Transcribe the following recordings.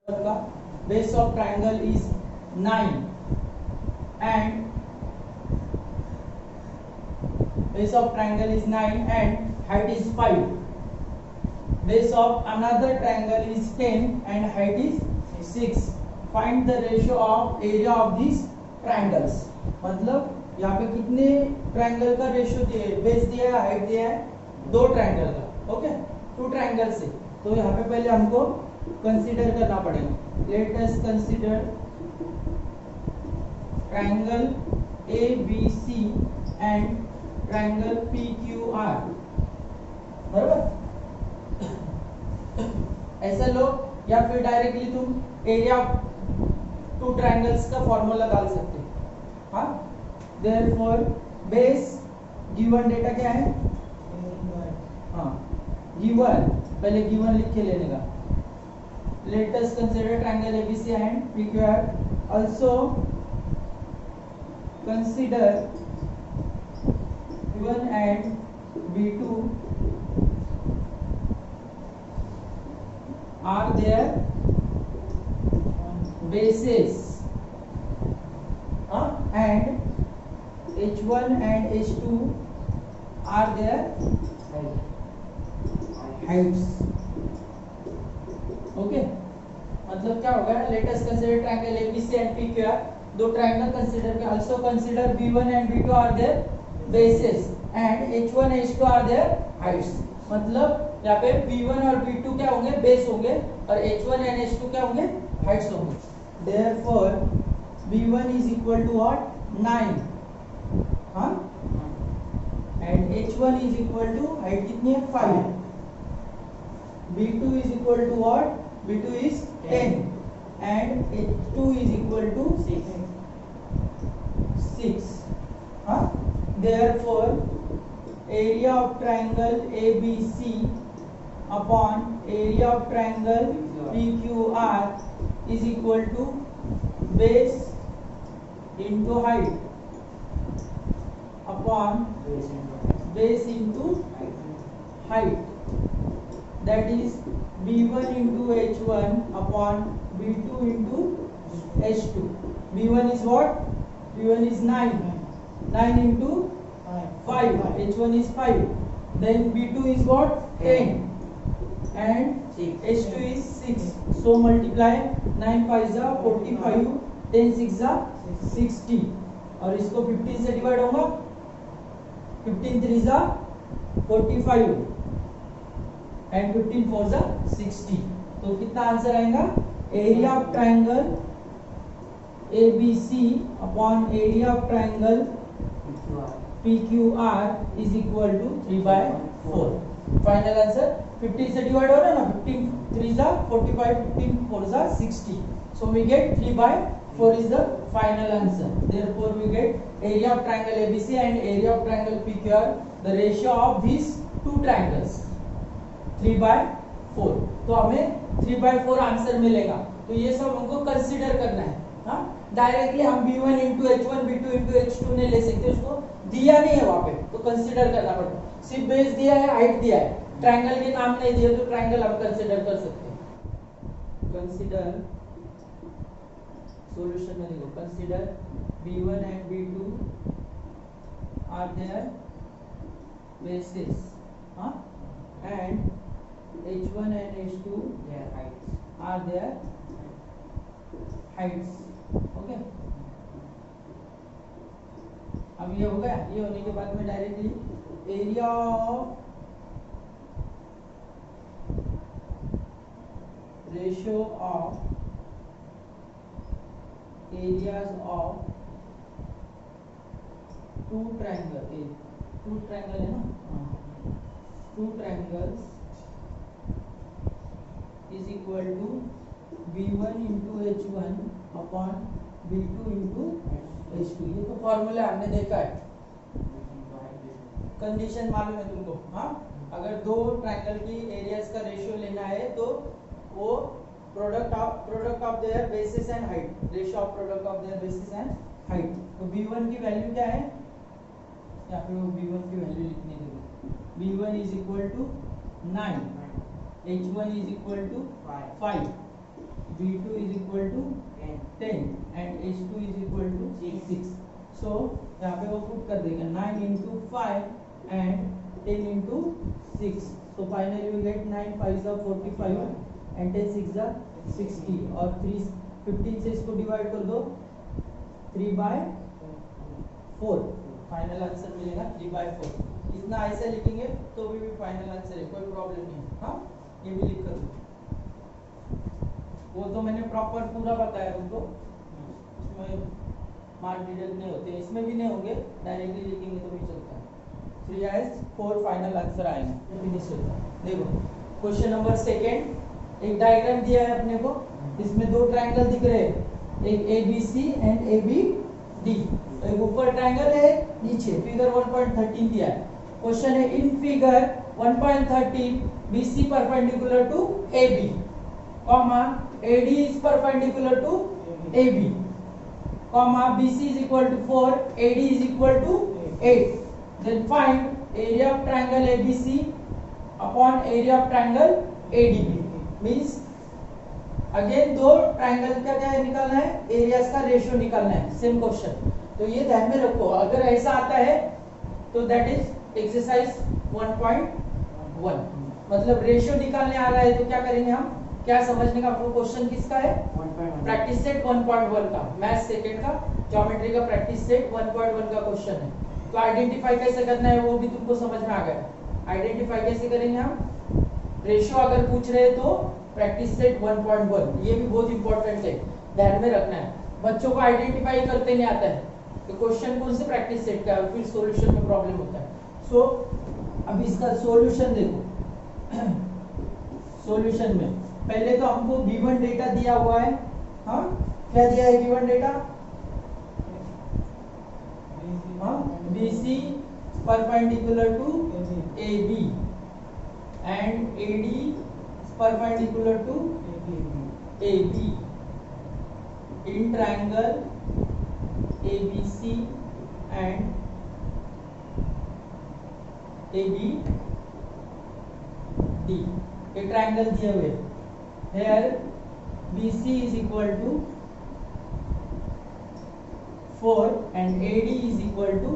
का base of triangle is 9 and base of triangle is 9 and height is 5. Base of another triangle is 10 and height is 6. Find the ratio of area of these triangles. मतलब यहाँ पे कितने triangle का ratio दिया है, base दिया है, height दिया है, दो ट्रायंगल का, ओके, टू ट्रायंगल से। तो यहाँ पे पहले हमको कंसीडर करना पड़ेगा। Late us consider triangle ABC and triangle PQR, बराबर। ऐसा लो या फिर डायरेक्टली तुम एरिया टू ट्रायंगल्स का फॉर्मूला डाल सकते हो। हाँ, देयरफॉर बेस गिवन डेटा क्या है? हाँ, गिवन, पहले गिवन लिख के लेने का। Late us consider triangle ABC and PQR। Also consider B1 and B2 are their bases, and H1 and H2 are their heights. Okay, मतलब क्या होगा? Let us consider triangle ABC and PQR, दो triangle consider कर। Also consider B1 and B2 are their basis and H1 H2 are their heights. मतलब यहाँ पे B1 और B2 क्या होंगे? बेस होंगे, और H1 and H2 क्या होंगे? हाइट्स होंगे। Therefore B1 is equal to what? 9, हाँ, and H1 is equal to, height कितनी है? 5। B2 is equal to what? B2 is 10 and H2 is equal to 6. Huh? Therefore, area of triangle ABC upon area of triangle PQR is equal to base into height upon base into height. That is B1 into H1 upon B2 into H2. B1 is what? B1 is 9. 9 into 5. H1 is 5. Then B2 is what? 10. And H2 is 6. So multiply 9 5 is 45, 10 6 is 60. और इसको 15 से divide होगा, 15 3 is 45 and 15 4 is 60. तो कितना answer आएगा? Area of triangle ABC upon area of triangle PQR is equal to 3/4। Final answer 15 से divide हो रहा है ना, 15 3 is 45, 15 4 is 60. So we get 3/4 is the final answer. Therefore we get area of triangle ABC and area of triangle PQR, the ratio of these two triangles 3/4। तो हमें 3/4 answer मिलेगा। तो ये सब हमको कंसीडर करना है। हाँ, डायरेक्टली हम B1 into H1 B2 into H2 नहीं ले सकते, उसको दिया नहीं है वहां पे, तो कंसीडर करना पड़ेगा। सिर्फ बेस दिया है, हाइट दिया है, ट्रायंगल के नाम नहीं दिए, तो ट्रायंगल हम कंसीडर कर सकते हैं। कंसीडर सॉल्यूशन में देखो, consider B1 and B2 are their basis, हाँ, and H1 and H2 their heights are their heights. Okay, अब ये हो गया। ये होने के बाद में directly area of ratio of areas of two triangle, two triangle है ना, two triangles is equal to B1 into H1 upon B2 into H2। ये तो फॉर्मूला हमने देखा है, कंडीशन मालूम है तुमको। हाँ, अगर दो ट्रायंगल की एरियाज का रेशियो लेना है तो वो product of their basis and height, ratio of product of their basis and height. तो B1 की वैल्यू क्या है? यहाँ पे वो B1 की वैल्यू लिखने के लिए B1 is equal to 9, H1 is equal to 5 B2 is equal to 10 and H2 is equal to 6. So यहाँ पे वो पुट कर देगा 9 into 5 and 10 into 6. So finally we get 9 5 are 45 and 10 6 are 60 और 3 15 से इसको डिवाइड कर दो 3/4. फाइनल आंसर मिलेगा 3/4. इतना ऐसे लिखेंगे तो भी फाइनल आंसर है, कोई प्रॉब्लम नहीं. हाँ ये भी लिख कर दो. वो तो मैंने प्रॉपर पूरा बताया तुमको, इसमें मार्क डिडक्ट नहीं होते, इसमें भी नहीं होंगे, डायरेक्टली लिखेंगे तो भी चलता है. 3/4 फाइनल आंसर आएगा. फिनिश होता है. देखो क्वेश्चन नंबर सेकंड, एक डायग्राम दिया है अपने को, इसमें दो ट्रायंगल दिख रहे हैं, एक ABC एंड ABD. एक ऊपर ट्रायंगल है, नीचे फिगर 1.13 दिया है. क्वेश्चन है in figure 1.13 BC perpendicular to AB, comma AD is perpendicular to AB, comma BC is equal to 4, AD is equal to 8. Then find area of triangle ABC upon area of triangle ADB. Means again दो triangle का क्या निकालना है, areas का ratio निकालना है. Same question, तो ये ध्यान में रखो. अगर ऐसा आता है तो दैट इज एक्सरसाइज 1.1. मतलब रेशियो निकालने आ रहा है तो क्या करेंगे हम, क्या समझने का आपको क्वेश्चन किसका है, प्रैक्टिस सेट 1.1 का, मैथ सेकंड का ज्योमेट्री का प्रैक्टिस सेट 1.1 का क्वेश्चन है. तो आइडेंटिफाई कैसे करना है वो भी तुमको समझ में आ गया. आइडेंटिफाई कैसे करेंगे हम, रेशियो अगर पूछ रहे हैं तो प्रैक्टिस सेट 1.1, ये भी बहुत इंपॉर्टेंट है, ध्यान में रखना है. बच्चों को आइडेंटिफाई करते नहीं आता है तो क्वेश्चन कौन से प्रैक्टिस सेट का है, फिर सॉल्यूशन में प्रॉब्लम होता है. सो अब इसका सॉल्यूशन देखो. सॉल्यूशन में पहले तो हमको गिवन डेटा दिया हुआ है. हाँ क्या दिया है given data, BC perpendicular to AB and AD perpendicular to AB in triangle ABC and ABD. ये ट्रायंगल दिए हुए. Here BC is equal to 4 and AD is equal to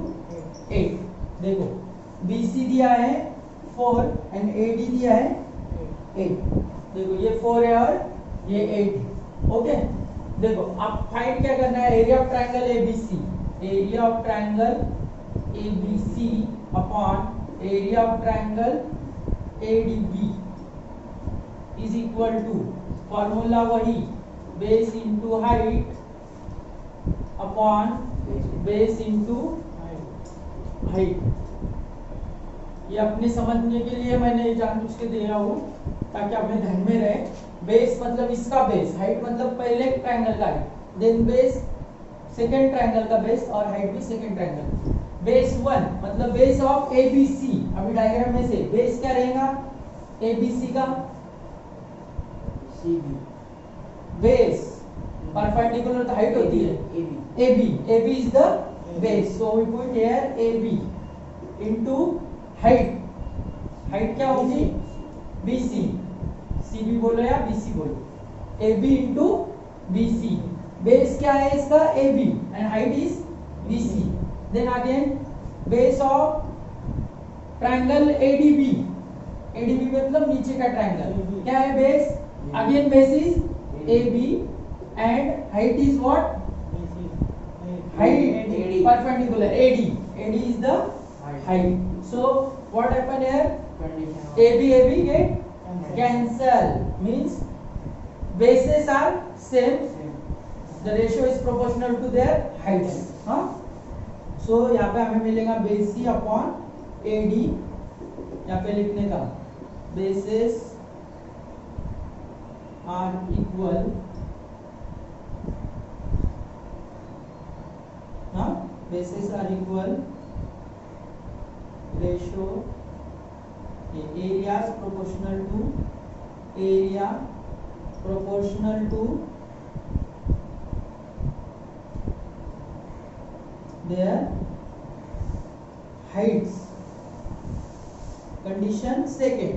8. देखो BC दिया है 4 and AD दिया है 8. देखो ये 4 है और ये 8 है. ओके देखो अब फाइंड क्या करना है, area of triangle ABC, area of triangle ABC upon area of triangle ADB is equal to, formula वही, base into height upon base into height. ये अपने समझने के लिए मैंने जानबूझ के दिया हूँ ताकि अपने ध्यान में रहे. बेस मतलब इसका बेस, हाइट मतलब पहले ट्रायंगल का height, then base second triangle का बेस और हाइट भी सेकंड ट्रायंगल. बेस 1 मतलब बेस ऑफ ABC. अभी डायग्राम में से बेस क्या रहेगा ABC का, CB. बेस परपेंडिकुलर तो हाइट होती है AB is the base, so we put here AB into height. Height क्या होगी BC, CB बोलो या BC बोलो, AB into BC. बेस क्या है इसका AB and height is BC. Then again base of triangle ADB. ADB मतलब नीचे का ट्रायंगल क्या है base, again base is AB and height is what, height perpendicular AD is the height. So what happen here, AB get cancel, means bases are same, the ratio is proportional to their heights. हाँ so यहाँ पे हमें मिलेगा BC upon AD. यहाँ पे लिखने का bases are equal, हाँ bases are equal, ratio areas proportional to area proportional to their heights. Condition second,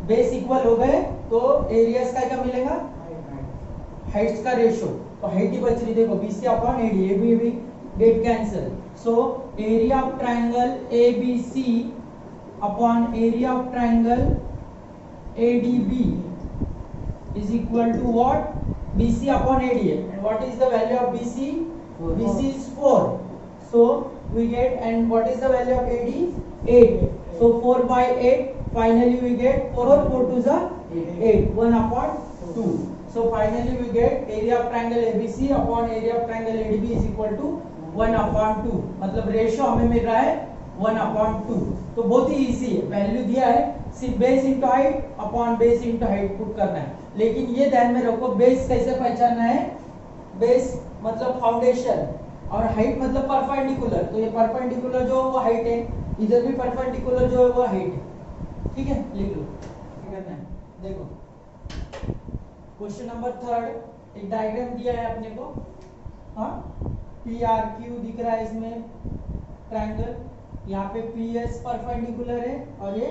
base equal हो गए तो एरियाज का क्या मिलेगा, हाइट्स का रेशियो। तो हाइट ही बच रही, देखो BC upon AD, A B get cancel. So area of triangle ABC upon area of triangle ADB is equal to what, BC upon AD, and what is the value of BC? BC is 4. So we get, and what is the value of AD? 8. So 4 by 8, finally we get 4 to the 8, 1 upon 2. So finally we get area of triangle ABC upon area of triangle ADB is equal to 1 upon 2. मतलब ratio हमें मिल रहा है 1 upon 2। तो बहुत ही easy है, value दिया है, सिर्फ base into height upon base into height put करना है। लेकिन ये ध्यान में रखो, बेस कैसे पहचानना है, बेस मतलब फाउंडेशन और हाइट मतलब परपेंडिकुलर। तो ये परपेंडिकुलर जो वो हाइट है, इधर भी परपेंडिकुलर जो है वो हाइट है। ठीक है, लिख लो करना है। देखो क्वेश्चन नंबर 3, एक डायग्राम दिया है अपने को। हाँ, PRQ दिख रहा है इसमें ट्रायंगल, यहाँ पे PS परपेंडिकुलर है और ये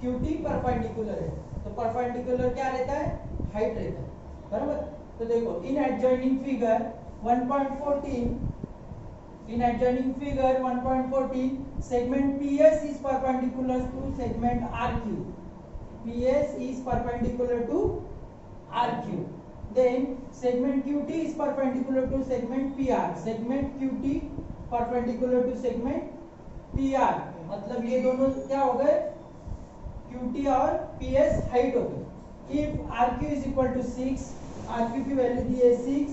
QT परपेंडिकुलर है। तो परपेंडिकुलर क्या रहता है, हाइट रहता है, बराबर। तो देखो इन adjoining figure 1.14, in adjoining figure 1.14 segment PS is perpendicular to segment RQ. PS is perpendicular to RQ. Then segment QT is perpendicular to segment PR. Segment QT perpendicular to segment PR. मतलब ये दोनों क्या हो गए, QT और PS height हो गए। If RQ is equal to 6, RQ की वैल्यू दी है 6,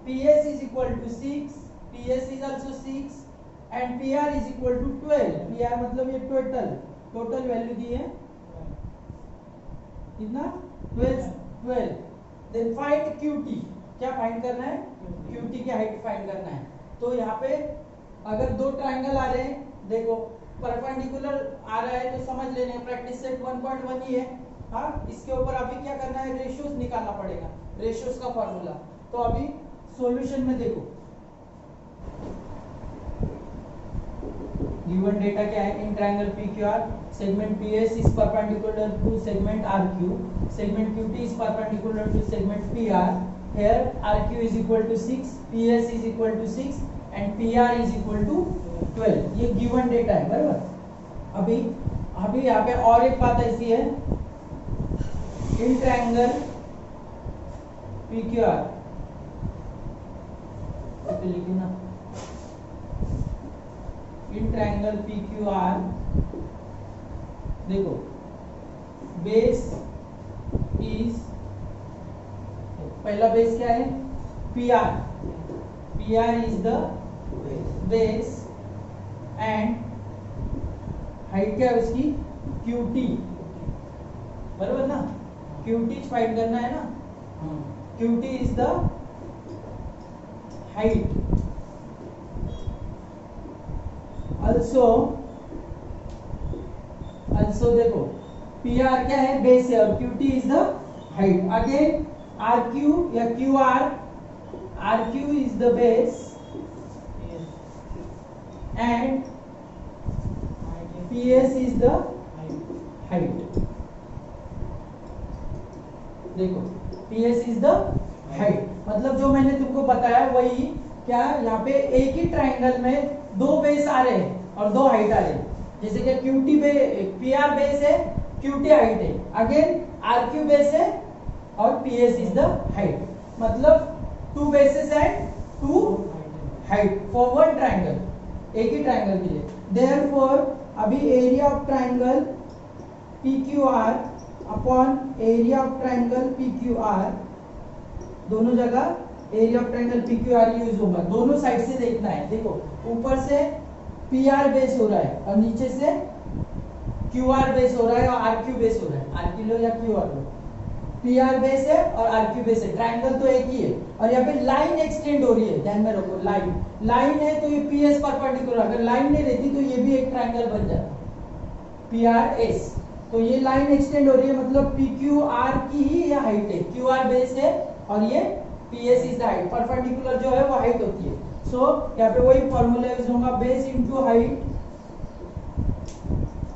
PS is equal to 6, PS is also 6 and PR is equal to 12। PR मतलब ये टोटल वैल्यू दी है कितना, 12। देन फाइंड QT, क्या फाइंड करना है, QT की हाइट फाइंड करना है। तो यहाँ पे अगर दो ट्रायंगल आ रहे हैं, देखो परपेंडिकुलर आ रहा है तो समझ लेने, प्रैक्टिस सेट 1.1 ही है। हाँ, इसके ऊपर अभी क्या करना है, रेशियोज निकालना पड़ेगा, रेशियोज का फॉर्मूला। तो अभी सॉल्यूशन में देखो गिवन डेटा क्या है, in triangle PQR segment PS is perpendicular to segment RQ, segment QT is perpendicular to segment PR। Here RQ is equal to 6, PS is equal to 6 and PR is equal to 12। ये given data है, बराबर। अभी यहाँ पे और एक बात ऐसी है, इन ट्रायंगल PQR लिखिए ना, इन ट्रायंगल PQR देखो बेस इज, पहला बेस क्या है, PR is the base and height क्या है उसकी, QT, बराबर ना, QT फाइंड करना है ना, QT is the height। also देखो PR क्या है, बेस है, और QT is the height। again RQ या QR, RQ is the base and PS is the height। देखो PS is the height, मतलब जो मैंने तुमको बताया वही, क्या यहाँ पे एक ही ट्रायंगल में दो बेस आ रहे हैं और दो हाइट आ रहे हैं। जैसे कि QT PR बेस है, QT हाइट है, अगेन RQ बेस है और PS इज द हाइट। मतलब two bases and two height for one triangle, एक ही ट्रायंगल के लिए। देयरफॉर अभी area of triangle PQR upon area of triangle PQR, दोनों जगह area of triangle PQR use होगा। दोनों साइड से देखना है। देखो ऊपर से PR बेस हो रहा है और नीचे से QR बेस हो रहा है और RQ बेस हो रहा है। RQ लो या QR लो, PR बेस है और RQ बेस है, ट्रायंगल तो एक ही है। और यहाँ पे लाइन एक्सटेंड हो रही है, ध्यान में रखो, लाइन है तो ये PS परपेंडिकुलर, अगर लाइन नहीं रहती तो ये भी एक ट्रायंगल बन जाता, PRS। तो ये लाइन एक्सटेंड हो रही है, मतलब PQR की ही ये हाइट है, QR बेस है और ये PS is the height. Perpendicular जो है वो हाइट होती है। सो यहाँ पे वही फॉर्मूला यूज होगा, base into height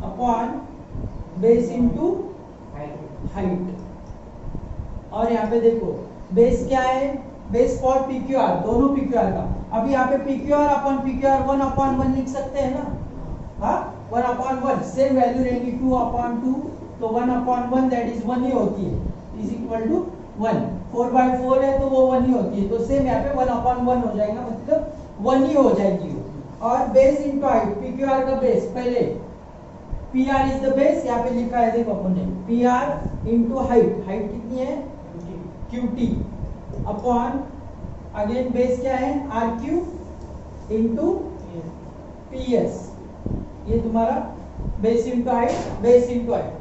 upon base into height. और यहाँ पे देखो बेस क्या है, बेस फॉर PQR, दोनों PQR का। अभी यहाँ पे PQR अपन PQR 1/1 लिख सकते हैं ना, हाँ 1/1 सेम वैल्यू रहेगी 2/2, तो 1/1 दैट इज 1 ही होती है, इज इक्वल टू 1। 4/4 है तो वो 1 ही होती है, तो सेम यहाँ पे 1/1 हो जाएगा, मतलब 1 ही हो जाएगी वो। और बेस इंटू हाइट, PQR का बेस पहले PR इज द बेस, यहाँ पे लिखा है देखो अपन ने PR इंटू हाइट, हाइट कितनी है QT अपॉन अगेन बेस क्या है RQ इंटू PS, ये तुम्हारा base into height, base into height,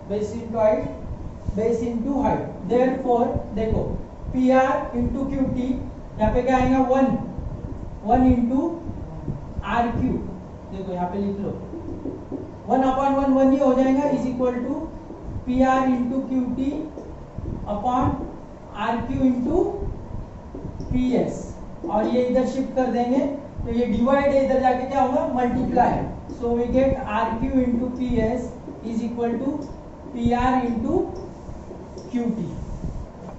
base into height, base into height. Therefore देखो PR इंटू QT, यहाँ पे क्या आएगा 1 इंटू RQ, देखो यहाँ पे लिख लो 1/1 1 ही हो जाएगा, is equal to PR into QT upon RQ into PS। और ये इधर शिफ्ट कर देंगे तो ये डिवाइड है, इधर जाके क्या होगा multiply, so we get RQ into PS is equal to PR into QT।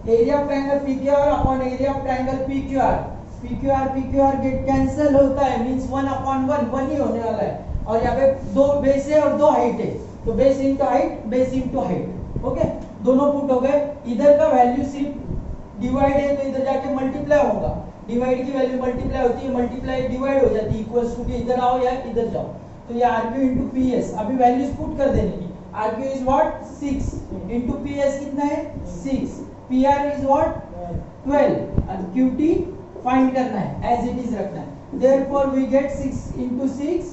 Area of triangle PQR upon area of triangle PQR, PQR get cancel होता है, मींस 1/1 1 ही होने वाला है। और यहाँ पे दो बेस है और दो हाइट है, तो base into height, base into height, okay दोनों पुट हो गए। इधर का वैल्यू सिर्फ डिवाइड है तो इधर जाके मल्टीप्लाई होगा, डिवाइड की वैल्यू मल्टीप्लाई होती है, मल्टीप्लाई डिवाइड हो जाती है, इक्वल्स टू के इधर आओ या इधर जाओ, तो ये RQ इंटू PS। अभी वैल्यूज पुट कर देने की, RQ is what 6 into PS कितना है 6, PR इज व्हाट 12 और QT फाइंड करना है, एज इट इज रखना है। Therefore we get 6 into 6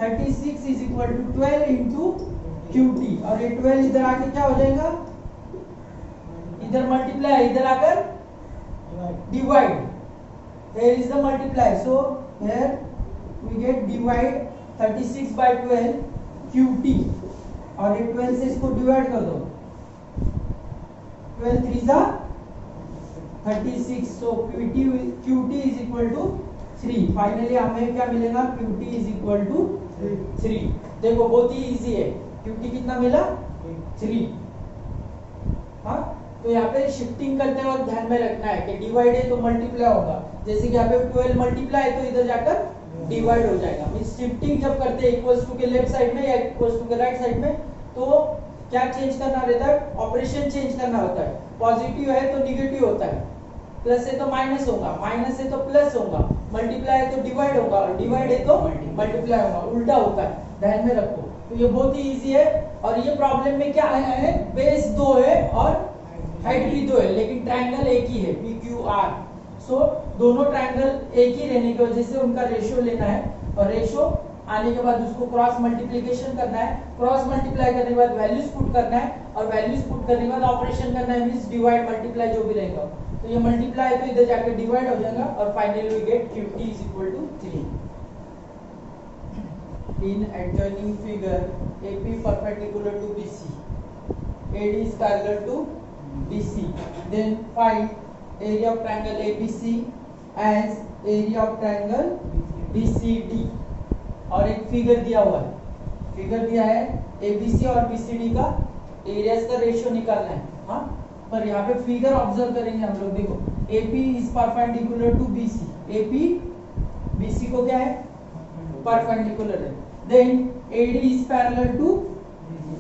36 is equal to 12 into QT, और ये 12 इधर आके क्या हो जाएगा, इधर मल्टीप्लाई, इधर आकर divide, here is the multiply, so here we get divide 36 by 12 QT, और ये 12 से इसको डिवाइड कर दो, 12 3 जा 36, so QT is equal to 3। Finally हमें क्या मिलेगा, QT is equal to 3। देखो बहुत ही इजी है, QT कितना मिला 3। हाँ तो यहाँ पे शिफ्टिंग करते वक्त ध्यान में रखना है कि डिवाइड है तो मल्टीप्लाई होगा, जैसे कि यहाँ पे 12 मल्टीप्लाई है तो इधर जाकर डिवाइड हो जाएगा। मींस शिफ्टिंग जब करते हैं इक्वल्स टू के लेफ्ट साइड में या इक्वल्स टू के राइट साइड में, तो क्या चेंज करना रहता है, ऑपरेशन चेंज करना होता है। पॉजिटिव है तो निगेटिव होता है, प्लस है तो माइनस होगा, माइनस है तो प्लस होगा, मल्टीप्लाई है तो डिवाइड होगा, और डिवाइड है तो मल्टीप्लाई होगा, उल्टा होता है, ध्यान में रखो। तो ये बहुत ही इजी है, और ये प्रॉब्लम में क्या आया है, बेस 2 है और हाइट भी 2 है, लेकिन ट्रायंगल एक ही है PQR। सो दोनों ट्रायंगल एक ही रहने की वजह से उनका रेशियो लेना है, और रेशियो आने के बाद उसको क्रॉस मल्टीप्लिकेशन करना है, क्रॉस मल्टीप्लाई करने के बाद वैल्यूज पुट करना है, और वैल्यूज पुट करने के बाद ऑपरेशन करना है, मींस डिवाइड मल्टीप्लाई जो भी रहेगा, तो ये मल्टीप्लाई तो इधर जाकर डिवाइड हो जाएगा, और finally we get QT is equal to 3। In adjoining figure AP perpendicular to BC, AD is parallel to BC, then find area of triangle ABC as area of triangle BCD। और एक figure दिया हुआ है, figure दिया है ABC और BCD का areas का रेशियो निकालना है। हाँ पर यहाँ पे फिगर ऑब्जर्व करेंगे हम लोग, देखो AP is perpendicular to BC, AP BC को क्या है परपेंडिकुलर है, then AD is parallel to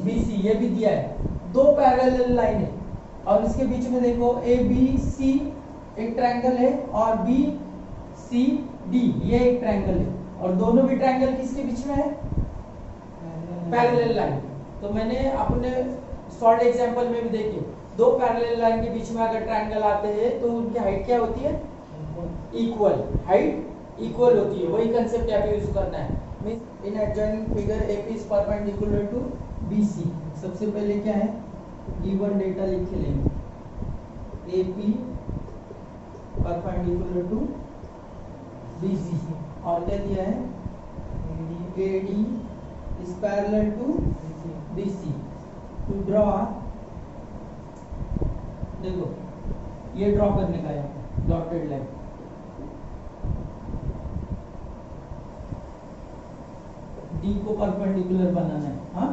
BC, ये भी दिया है, दो पैरेलल लाइन है, और इसके बीच में देखो ABC एक ट्रायंगल है और BCD ये एक ट्रायंगल है, और दोनों भी ट्रायंगल किसके बीच में है, पैरेलल लाइन। तो मैंने अपने शॉर्ट एग्जांपल में भी देखिए, दो पैरेलल लाइन के बीच में अगर ट्रायंगल आते हैं तो उनकी हाइट क्या होती है, इक्वल, हाइट इक्वल होती है, वही कंसेप्ट यहाँ पे यूज करना है। Means in adjoining figure AP is perpendicular to BC, सबसे पहले क्या है गिवन डेटा लिख के लेंगे, AP परपेंडिकुलर टू BC, और क्या दिया है AD is parallel to BC। to draw, देखो ये ड्रॉ करने का है डॉटेड लाइन, D को परपेंडिकुलर बनाना है, हाँ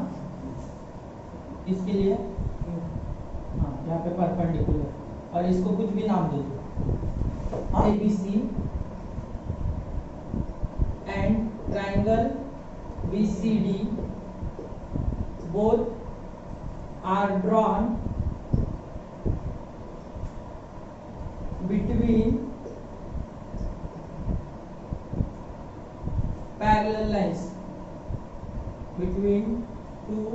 इसके लिए हाँ यहाँ पे परपेंडिकुलर और इसको कुछ भी नाम दो हाँ ABC and triangle BCD both are drawn between parallel lines between two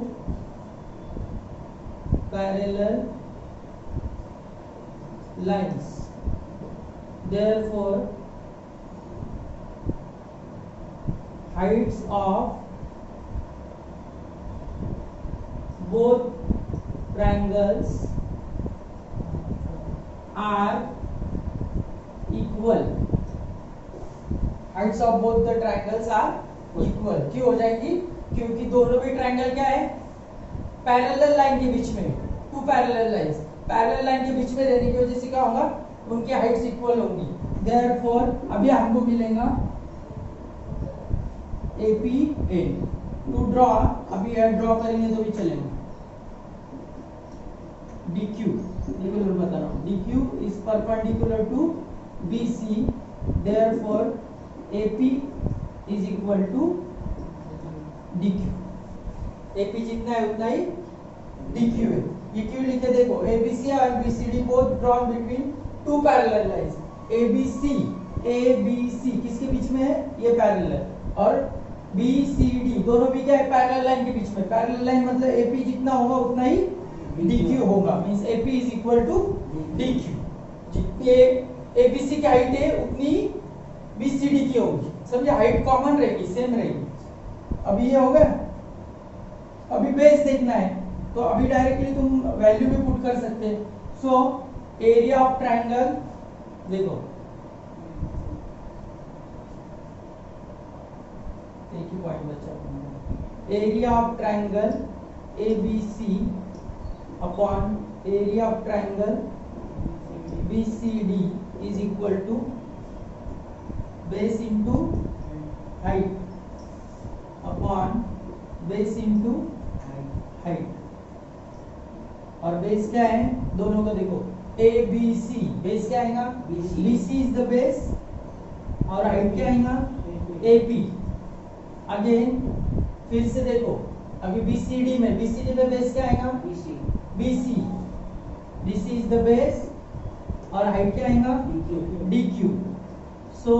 parallel lines. Therefore, heights of both triangles are equal. Heights of both the triangles are equal. क्यों हो जाएगी? क्योंकि दोनों भी ट्रायंगल क्या है? पैरेलल लाइन के बीच में, two parallel lines, parallel line के बीच में रहने की वजह से क्या होगा? उनकी हाइट्स इक्वल होंगी. Therefore, अभी हमको मिलेगा APA. टू ड्रॉ, अभी ड्रॉ करेंगे तो भी चलेगा. DQ, ये मैं बता रहा हूँ. DQ is perpendicular to BC. Therefore, AP is equal to DQ. AP जितना है उतना ही DQ है. ये क्यों लिखे देखो, ABC और BCD both drawn between two parallel lines. ABC किसके बीच में है? ये पैरेलल. और BCD दोनों भी क्या है? पैरेलल लाइन के बीच में. पैरेलल लाइन मतलब AP जितना होगा उतना ही DQ होगा. Means AP is equal to DQ. जितनी ABC की हाइट है उतनी BCD की होगी. समझे? हाइट कॉमन रहेगी, सेम रहेगी. अभी ये हो गया. अभी बेस देखना है तो अभी डायरेक्टली तुम वैल्यू भी पुट कर सकते हैं. सो एरिया ऑफ ट्रायंगल देखो, एक ही पॉइंट बचा. Area of triangle ABC upon area of triangle BCD is equal to base into height upon base into height. और बेस क्या है? दोनों का देखो, ABC बेस क्या आएगा? BC इज द बेस और हाइट क्या आएगा? AP. अगेन फिर से देखो, अभी BCD में बेस क्या आएगा? BC. BC is the base और हाइट क्या आएगा? DQ. So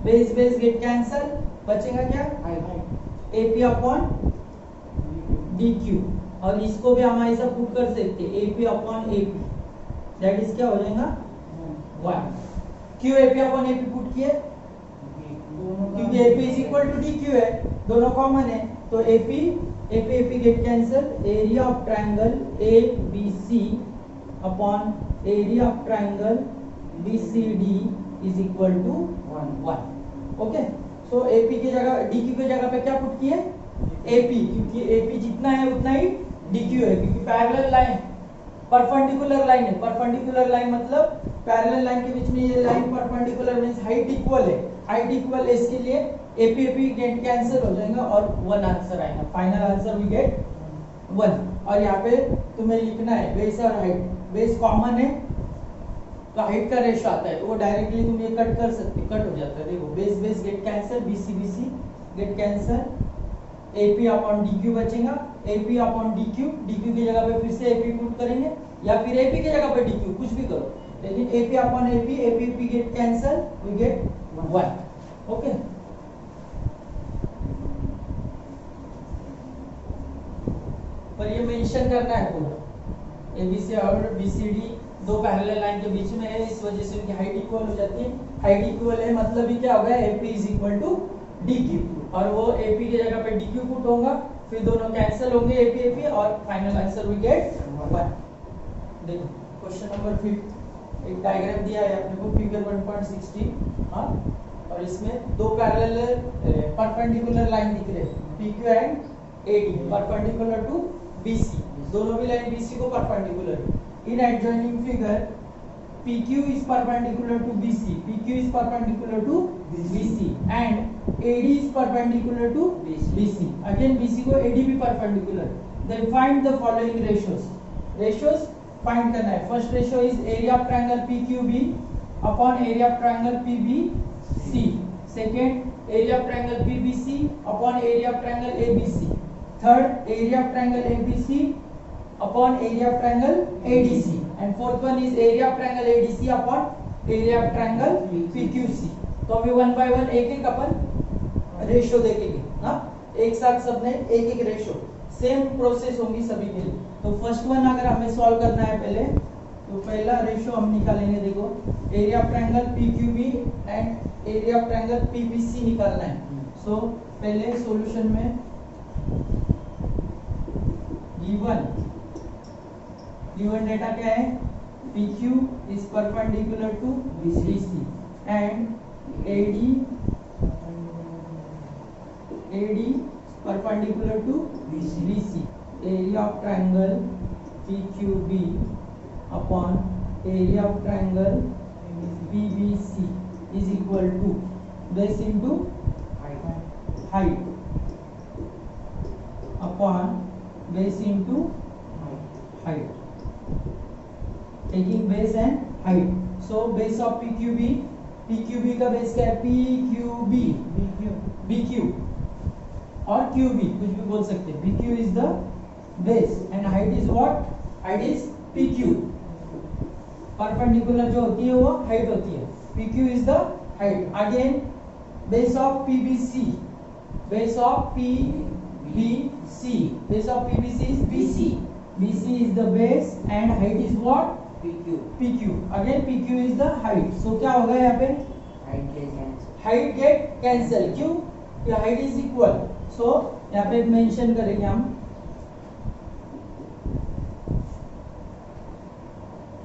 base get cancel, बचेगा क्या? AP upon DQ. और इसको भी हम ऐसा पुट कर सकते हैं, AP upon AP. That is क्या हो जाएगा? 1. क्यों AP अपॉन AP पुट किए? क्योंकि AP is equal to DQ है, दोनों कॉमन है. तो AP get cancel. Area of triangle ABC upon area of triangle BCD is equal to 1. Okay. So AP की जगह DQ की जगह पे क्या पुट किए? AP, क्योंकि AP जितना है उतना ही DQ है. क्योंकि पैरेलल लाइन, परपेंडिकुलर लाइन है. परपेंडिकुलर लाइन मतलब पैरेलल लाइन के बीच में ये line perpendicular means height equal है. हाइट इक्वल है, इसके लिए AP गेट कैंसिल हो जाएगा और 1 आंसर आएगा. Final answer we get 1. और यहाँ पे तुम्हें लिखना है बेस और हाइट. बेस कॉमन है तो हाइट का रेशो आता है, तो वो डायरेक्टली तुम ये कट कर सकते, कट हो जाता है. देखो base get cancel, BC get cancel, AP upon DQ बचेगा. AP अपॉन DQ की जगह पे फिर से AP पुट करेंगे या फिर AP की जगह पे DQ, कुछ भी करो, लेकिन AP upon AP get cancel, we get 1. Okay. पर ये मेंशन करना है पूरा. ABC और BCD दो पैरेलल लाइन के बीच में है, इस वजह से उनकी हाइट इक्वल हो जाती है. हाइट इक्वल है मतलब ही क्या होगा? AP is equal to DQ. और वो AP की जगह पे DQ पुट होगा, फिर दोनों कैंसिल होंगे AP और फाइनल आंसर वी गेट 1. देखो क्वेश्चन नंबर 5, एक डायग्राम दिया है अपने को, फिगर 1.16. हाँ, और इसमें दो पैरेलल परपेंडिकुलर लाइन दिख रहे हैं, PQ and AD, perpendicular to BC. दोनों भी लाइन BC को परपेंडिकुलर है. In adjoining figure, PQ is perpendicular to BC, PQ is perpendicular to BC, and AD is perpendicular to BC. Again BC को AD भी perpendicular. then find the following ratios find करना है. First ratio is area of triangle PQB upon area of triangle PBC. Second, area of triangle PBC upon area of triangle ABC. Third, area of triangle ABC upon area of triangle ADC. And fourth one is area of triangle ADC upon area of triangle PQC. तो अभी one by one एक एक अपन ratio देखेंगे ना, एक साथ सबने एक एक रेशियो, सेम प्रोसेस होगी सभी के लिए. तो फर्स्ट वन अगर हमें सॉल्व करना है पहले, तो पहला रेशियो हम निकालेंगे. देखो, area of triangle PQB and area of triangle PBC निकालना है. सो पहले सॉल्यूशन में गिवन डेटा क्या है, PQ is perpendicular to BC and AD perpendicular to BC. Area of triangle PQB upon area of triangle PBC is equal to base into height upon base into height. Taking base and height. So base of PQB का base क्या है, BQ और QB कुछ भी बोल सकते हैं. BQ is the base and height is what, height is PQ. Perpendicular जो होती है वो हाइट होती है. PQ is the height. Again base of PBC is BC. BC is the base and height is what, PQ. Again PQ is the height. So क्या होगा यहाँ पे, हाइट गेट कैंसिल. क्यों, या हाइट इज इक्वल. सो यहाँ पे mention करेंगे हम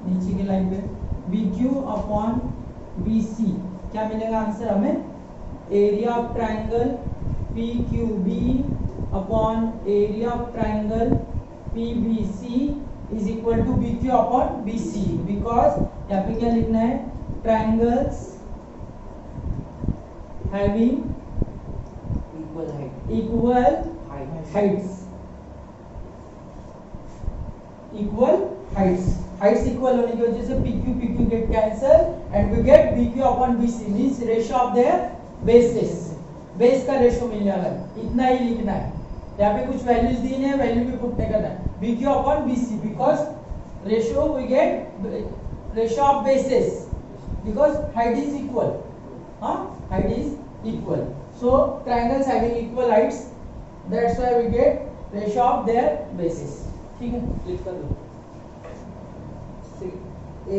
नीचे की लाइन पे, BQ अपॉन BC. क्या मिलेगा आंसर हमें, area of triangle PQB upon area of triangle PBC is equal to BQ upon BC. because यहाँ पे क्या लिखना है, triangles having equal heights equal होने की वजह से PQ get cancel and we get BQ upon BC means ratio of their bases. Base का रेशियो मिलने वाला है, इतना ही लिखना है. यहाँ पे कुछ वैल्यूज दी है, वैल्यू भी पुट नहीं करना है. BQ upon BC because ratio we get ratio of bases because height is equal. Height is equal. So triangles having equal heights, that's why we get ratio of their bases. ठीक है, click कर दो.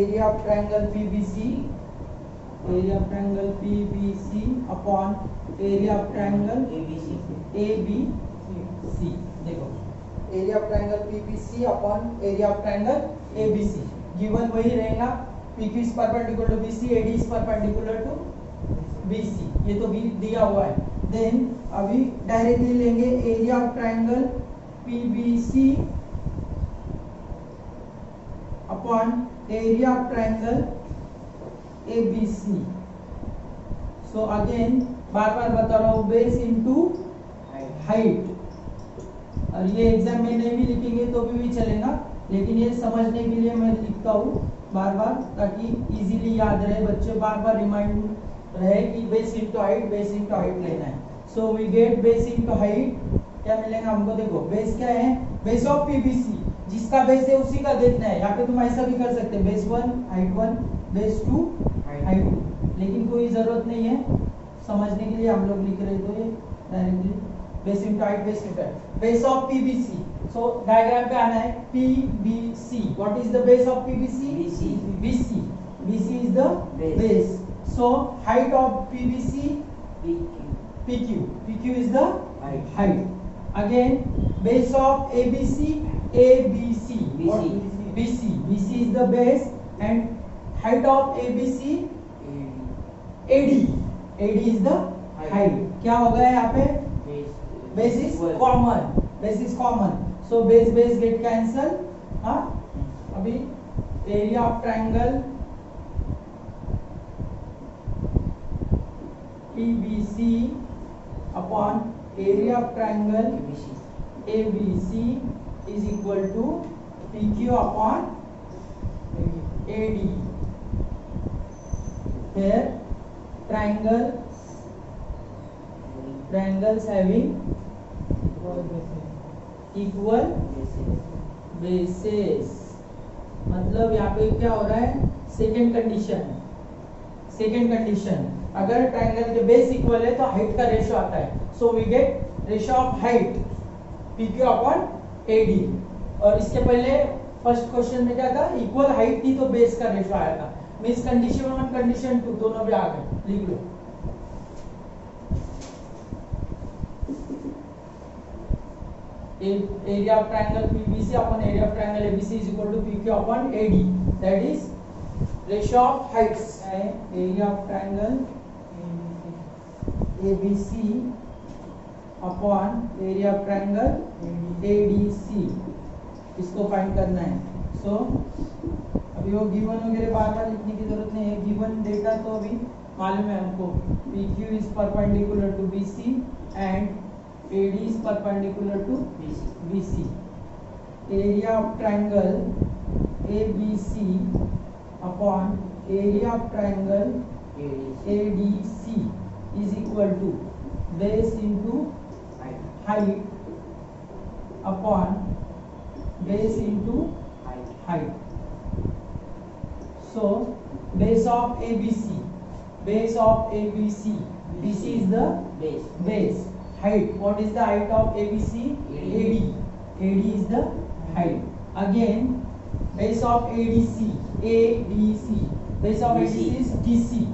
Area of triangle PBC upon area of triangle ABC. देखो, area of triangle PBC upon area of triangle ABC. Given वही रहेगा, PQ is perpendicular to BC, AD is perpendicular to BC. ये तो भी दिया हुआ है. देन अभी डायरेक्टली लेंगे area of triangle PBC upon area of triangle ABC. So again बार बार बता रहा हूँ, बेस इनटू हाइट. और ये एग्जाम में नहीं भी लिखेंगे तो भी चलेगा, लेकिन ये समझने के लिए मैं लिखता हूँ बार बार, ताकि इजीली याद रहे, बच्चे बार बार रिमाइंड रहे कि बेस इनटू हाइट लेना है. So we get base into height. क्या मिलेगा हमको, देखो बेस क्या है, बेस ऑफ PBC, जिसका बेस है उसी का देखना है. यहाँ पे तुम ऐसा भी कर सकते हैं, बेस 1 हाइट 1, बेस 2 हाइट 2, लेकिन कोई जरूरत नहीं है, समझने के लिए हम लोग लिख रहे तो ये directly base into height, base of PBC. So diagram पे आना है, PBC. What is the base of PBC? BC is the base. So height of PBC PQ is the height. Again base of ABC BC is the base and height of ABC AD is the height. क्या हो गया यहाँ पे, base is common. So base get cancel. अभी area of triangle PBC upon area of triangle ABC is equal to PQ upon AD. Here triangles having equal bases. मतलब यहाँ पे क्या हो रहा है, सेकेंड कंडीशन अगर ट्रायंगल के बेस इक्वल है तो हाइट का रेशियो आता है. So we get ratio of height PQ upon AD. और इसके पहले फर्स्ट क्वेश्चन में क्या था, इक्वल हाइट थी तो बेस का रेशियो आया था. मींस कंडीशन 1 कंडीशन 2 दोनों भी आ गए. लिख लो. area of triangle PBC upon area of triangle ABC is equal to PQ upon AD. That is ratio of heights. Area of triangle ABC upon area of triangle ADC. इसको find करना है. सो अभी वो given वगैरह बार बार लिखने की जरूरत नहीं है. गिवन डेटा तो अभी मालूम है हमको. PQ is perpendicular to BC and AD is perpendicular to BC. Area of triangle ABC upon area of triangle ADC is equal to base into height upon base into height. So base of ABC, BC is the base. Height, what is the height of ABC? AD is the height. Again base of ADC, base of ADC is DC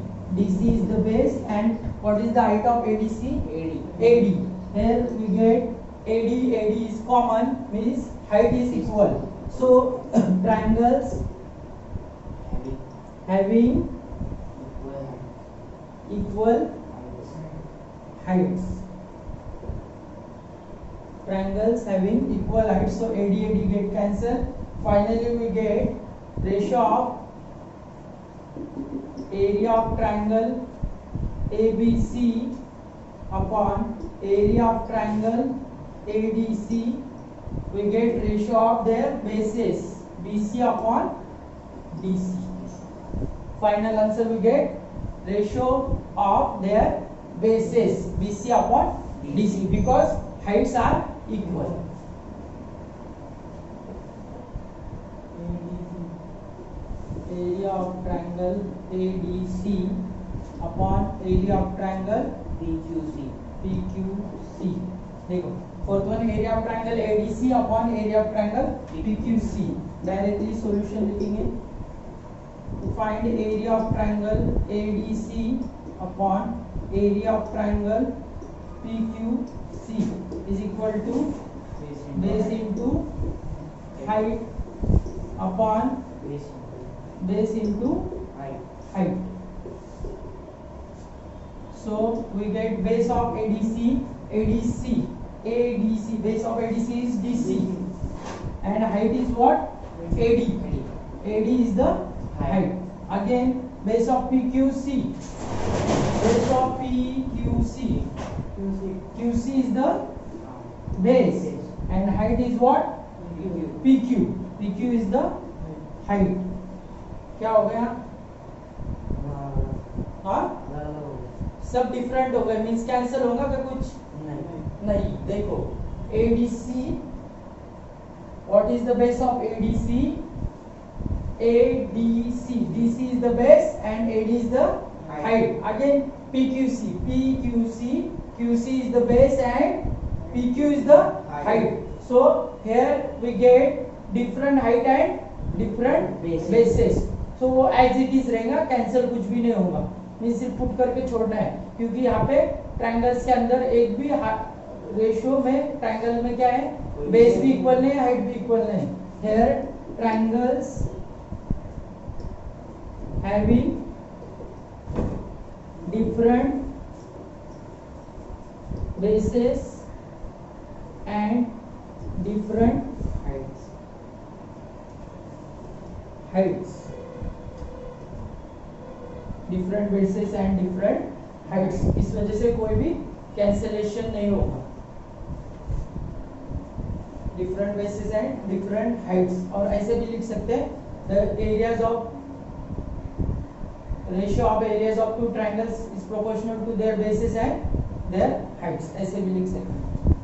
is the base. And what is the height of ADC? AD. Here we get AD is common, means height is equal. So triangles having equal heights. Triangles having equal heights, so AD get cancelled. Finally we get ratio of area of triangle ABC upon area of triangle ADC. We get ratio of their bases BC upon DC. Final answer we get ratio of their bases BC upon DC because heights are equal. Area of triangle ADC upon area of triangle PQC. देखो fourth one area of triangle ADC upon area of triangle PQC. Directly solution लिखेंगे. To find area of triangle ADC upon area of triangle PQC is equal to base into height upon base into height. So we get base of ADC, base of ADC is DC and height is what? AD is the height. Again base of PQC, QC is the base and height is what? PQ is the height. क्या हो गया? हाँ सब different हो गए. Means cancel होगा क्या कुछ? नहीं. देखो ADC, what is the base of ADC? DC is the base and AD is the height. Again PQC is the base and PQ is the height. So here we get different height and different bases. So वो as it is रहेगा, cancel कुछ भी नहीं होगा. Means सिर्फ put करके छोड़ना है क्योंकि यहाँ पे ट्रायंगल्स के अंदर एक भी रेशियो में ट्रायंगल में क्या है, बेस भी इक्वल नहीं, हाइट भी इक्वल नहीं. Here triangles having different bases and different heights. Different bases and different heights. इस वजह से कोई भी कैंसिलेशन नहीं होगा. Different bases and different heights, और ऐसे भी लिख सकते हैं the areas of ratio of areas of two triangles is proportional to their basis and their heights, ऐसे भी लिख सकते हैं।